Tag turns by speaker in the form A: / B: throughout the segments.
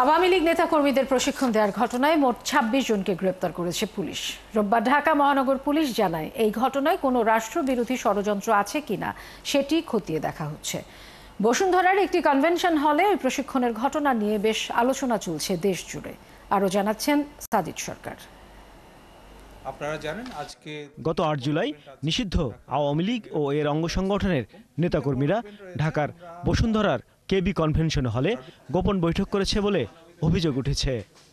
A: আওয়ামী লীগ নেতাকর্মীদের প্রশিক্ষণ দেওয়ার ঘটনায় মোট ২৬ জনকে গ্রেপ্তার করেছে পুলিশ। রোববার ঢাকা মহানগর পুলিশ জানায়, এই ঘটনায় কোনো রাষ্ট্রবিরোধী ষড়যন্ত্র আছে কিনা সেটি খতিয়ে দেখা হচ্ছে। বসুন্ধরার একটি কনভেনশন হলে ওই প্রশিক্ষণের ঘটনা নিয়ে বেশ আলোচনা চলছে দেশ জুড়ে। আরও জানাচ্ছেন সাজিদ সরকার।
B: আপনারা জানেন, আজকে
C: গত ৮ জুলাই নিষিদ্ধ আওয়ামী লীগ ও এর অঙ্গ সংগঠনের নেতাকর্মীরা ঢাকার বসুন্ধরার কেবি কনভেনশন হলে গোপন বৈঠক করেছে বলে অভিযোগ উঠেছে।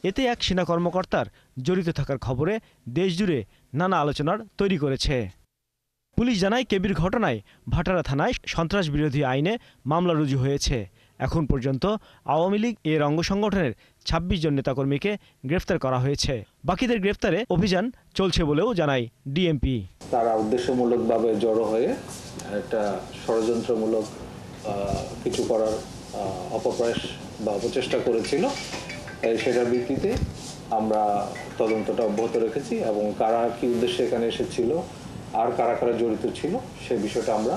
C: এতে এক সেনা কর্মকর্তার জড়িত থাকার খবরে দেশজুড়ে নানা আলোচনার তৈরি করেছে। পুলিশ জানায়, কেবির ঘটনায় ভাটারা থানায় সন্ত্রাস বিরোধী আইনে মামলা রুজু হয়েছে। এখন পর্যন্ত আওয়ামী লীগ এর অঙ্গ সংগঠনের ২৬ জন নেতাকর্মীকে গ্রেফতার করা হয়েছে। বাকিদের গ্রেফতারে অভিযান চলছে বলেও জানায় ডিএমপি।
D: তারা উদ্দেশ্যমূলকভাবে জড়ো হয়ে একটা ষড়যন্ত্রমূলক কিছু করার অপপ্রয়াস বা অপচেষ্টা করেছিল। সেটার ভিত্তিতে আমরা তদন্তটা অব্যাহত রেখেছি এবং কারা কি উদ্দেশ্যে এখানে এসেছিল আর কারা কারা জড়িত ছিল সে বিষয়টা আমরা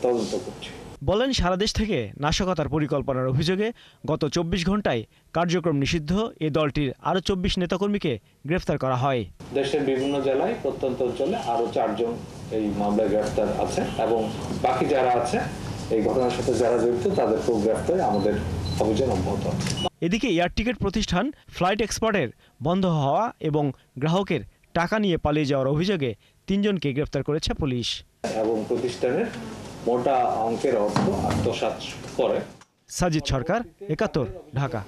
D: তদন্ত করছি।
C: বলেন, সারা দেশ থেকে নাশকতার পরিকল্পনার অভিযোগে গত ২৪ ঘন্টায় কার্যক্রম নিষিদ্ধ এ দলটির আরও ২৪ নেতাকর্মীকে গ্রেফতার করা হয়।
D: দেশের বিভিন্ন জেলায় প্রত্যন্ত অঞ্চলে আরও ৪ জন এই মামলায় গ্রেফতার আছে এবং বাকি যারা আছে এই ঘটনার সাথে যারা জড়িত তাদেরকেও গ্রেফতারে আমাদের অভিযান অব্যাহত আছে।
C: এদিকে এয়ার টিকিট প্রতিষ্ঠান ফ্লাইট এক্সপার্টের বন্ধ হওয়া এবং গ্রাহকের টাকা নিয়ে পালিয়ে যাওয়ার অভিযোগে ৩ জনকে গ্রেফতার করেছে পুলিশ
D: এবং প্রতিষ্ঠানের মোটা অঙ্কের অর্থ আত্মসাৎ করে।
C: সাজিদ সরকার, ৭১, ঢাকা।